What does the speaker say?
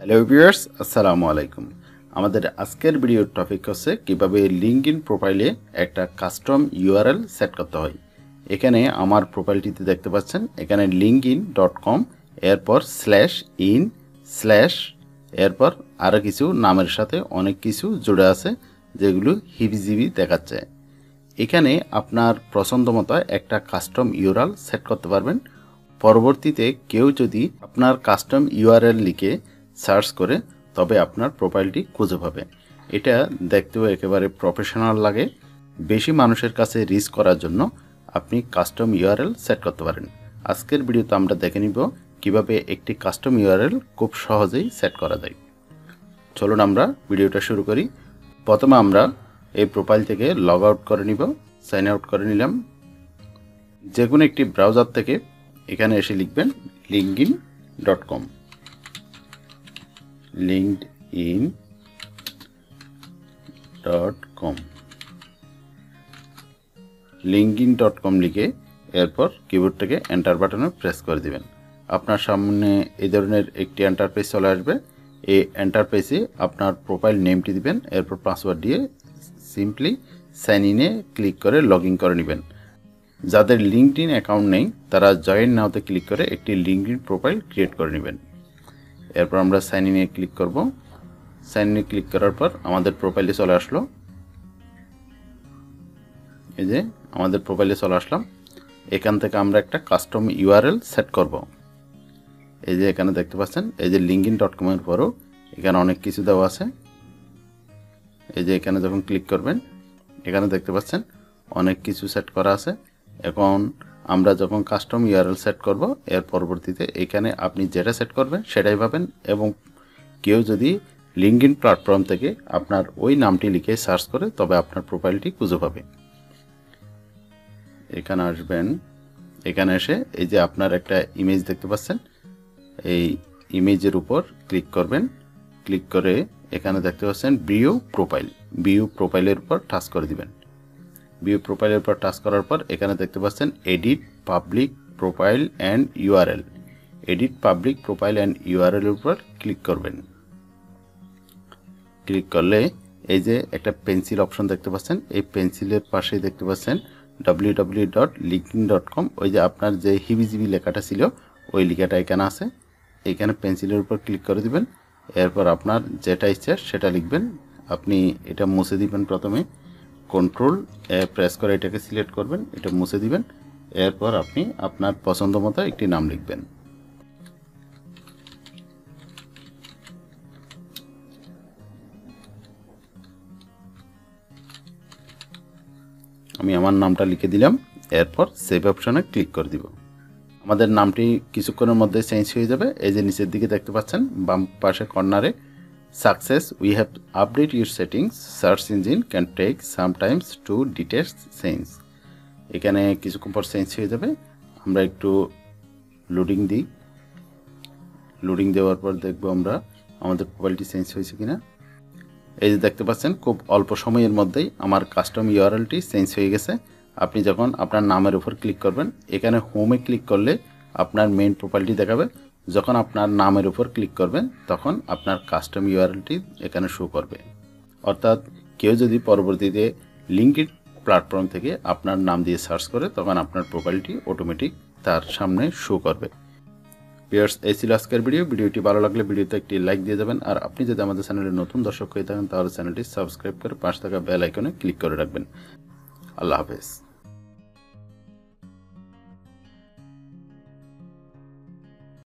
Hello viewers, আসসালামু আলাইকুম। আমাদের আজকের ভিডিওর টপিক হচ্ছে কিভাবে লিঙ্কডইন প্রোফাইলে একটা কাস্টম ইউআরএল সেট করতে হয়। এখানে আমার প্রোফাইলটিতে দেখতে পাচ্ছেন, এখানে linkedin.com এরপর /in/ এরপর আরও কিছু নামের সাথে অনেক কিছু জুড়ে আছে যেগুলো হিবিজিবি দেখাচ্ছে। এখানে আপনার পছন্দ মতো একটা কাস্টম ইউআরএল সেট করতে পারবেন। পরবর্তীতে কেউ যদি আপনার কাস্টম ইউআরএল লিখে সার্চ করে তবে আপনার প্রোফাইলটি খুঁজে পাবে। এটা দেখতেও একেবারে প্রফেশনাল লাগে। বেশি মানুষের কাছে রিচ করার জন্য আপনি কাস্টম ইউআরএল সেট করতে পারেন। আজকের ভিডিওতে আমরা দেখে নিব কিভাবে একটি কাস্টম ইউআরএল খুব সহজেই সেট করা যায়। চলুন আমরা ভিডিওটা শুরু করি। প্রথমে আমরা এই প্রোফাইল থেকে লগ আউট করে নিব। সাইন আউট করে নিলাম। যে কোনো একটি ব্রাউজার থেকে এখানে এসে লিখবেন linkedin.com linkedin.com লিখে এরপর কিবোর্ড থেকে এন্টার বাটনে প্রেস করে দিবেন। আপনার সামনে এই ধরনের একটি এন্টারপেজ চলে আসবে। এই এন্টারপেজে আপনার প্রোফাইল নেমটি দিবেন, এরপর পাসওয়ার্ড দিয়ে সিম্পলি সাইন ইনে ক্লিক করে লগ ইন করে নেবেন। যাদের লিঙ্কডইন অ্যাকাউন্ট নেই তারা জয়েন নাওতে ক্লিক করে একটি লিঙ্কডইন প্রোফাইল ক্রিয়েট করে নেবেন। এরপর আমরা সাইন ইনে ক্লিক করব। সাইন ইনে ক্লিক করার পর আমাদের প্রোফাইলে চলে আসলো। এই যে আমাদের প্রোফাইলে চলে আসলাম। এখান থেকে আমরা একটা কাস্টম ইউআরএল সেট করব। এই যে এখানে দেখতে পাচ্ছেন, এই যে linkedin.com এর পরও এখানে অনেক কিছু দেওয়া আছে। এই যে এখানে যখন ক্লিক করবেন এখানে দেখতে পাচ্ছেন অনেক কিছু সেট করা আছে। এখন আমরা যখন কাস্টম ইউআরএল সেট করব এর পরবর্তীতে এখানে আপনি যেটা সেট করবেন সেটাই পাবেন, এবং কেউ যদি লিঙ্কডইন প্ল্যাটফর্ম থেকে আপনার ওই নামটি লিখে সার্চ করে তবে আপনার প্রোফাইলটি খুঁজে পাবে। এখানে আসবেন। এখানে এসে এই যে আপনার একটা ইমেজ দেখতে পাচ্ছেন, এই ইমেজের উপর ক্লিক করবেন। ক্লিক করে এখানে দেখতে পাচ্ছেন ভিউ প্রোফাইলের উপর টাচ করে দিবেন। ভিউ প্রোফাইলের উপর টাচ করার পর এখানে দেখতে পাচ্ছেন edit public profile and URL. Edit public profile and URL এর উপর ক্লিক করবেন। ক্লিক করলে এই যে একটা পেন্সিল অপশন দেখতে পাচ্ছেন, এই পেন্সিলের পাশে দেখতে পাচ্ছেন www.linkedin.com। ওই যে আপনার যে হিবিজিবি লেখাটা ছিল ওই লেখাটা এখানে আছে। এইখানে পেন্সিলের উপর ক্লিক করে দিবেন। এরপর আপনার যেটা ইচ্ছে সেটা লিখবেন। আপনি এটা মুছে দিবেন। প্রথমে কন্ট্রোল প্রেস করে এটাকে সিলেক্ট করবেন, এটা মুছে দিবেন। এরপর আপনি আপনার পছন্দ মতো একটি নাম লিখবেন। আমি আমার নামটা লিখে দিলাম। এরপর সেভ অপশনে ক্লিক করে দিব। আমাদের নামটি কিছুক্ষণের মধ্যে চেঞ্জ হয়ে যাবে। এই যে নিচের দিকে দেখতে পাচ্ছেন বাম পাশে কর্নারে success, we have update your settings, search engine can take sometimes to detect change. এখানে কিছুক্ষণ পর চেঞ্জ হয়ে যাবে। আমরা একটু লোডিং দিই। লোডিং দেওয়ার পর দেখব আমরা আমাদের প্রোফাইলটি চেঞ্জ হয়েছে কিনা। এই যে দেখতে পাচ্ছেন খুব অল্প সময়ের মধ্যেই আমার কাস্টম ইউআরএলটি চেঞ্জ হয়ে গেছে। আপনি যখন আপনার নামের উপর ক্লিক করবেন এখানে হোমে ক্লিক করলে আপনার মেইন প্রোফাইলটি দেখাবে। যখন আপনার নামের উপর ক্লিক করবেন তখন আপনার কাস্টম ইউআরএলটি এখানে শো করবে। অর্থাৎ কেউ যদি পরবর্তীতে লিঙ্কডইন প্ল্যাটফর্ম থেকে আপনার নাম দিয়ে সার্চ করে তখন আপনার প্রোফাইলটি অটোমেটিক তার সামনে শো করবে। ভিউয়ার্স, এই ছিল আজকের ভিডিওটি ভালো লাগলে ভিডিওতে একটি লাইক দিয়ে যাবেন। আর আপনি যদি আমাদের চ্যানেলে নতুন দর্শক হয়ে থাকেন তাহলে চ্যানেলটি সাবস্ক্রাইব করে পাশে থাকা বেল আইকনে ক্লিক করে রাখবেন। আল্লাহ হাফেজ।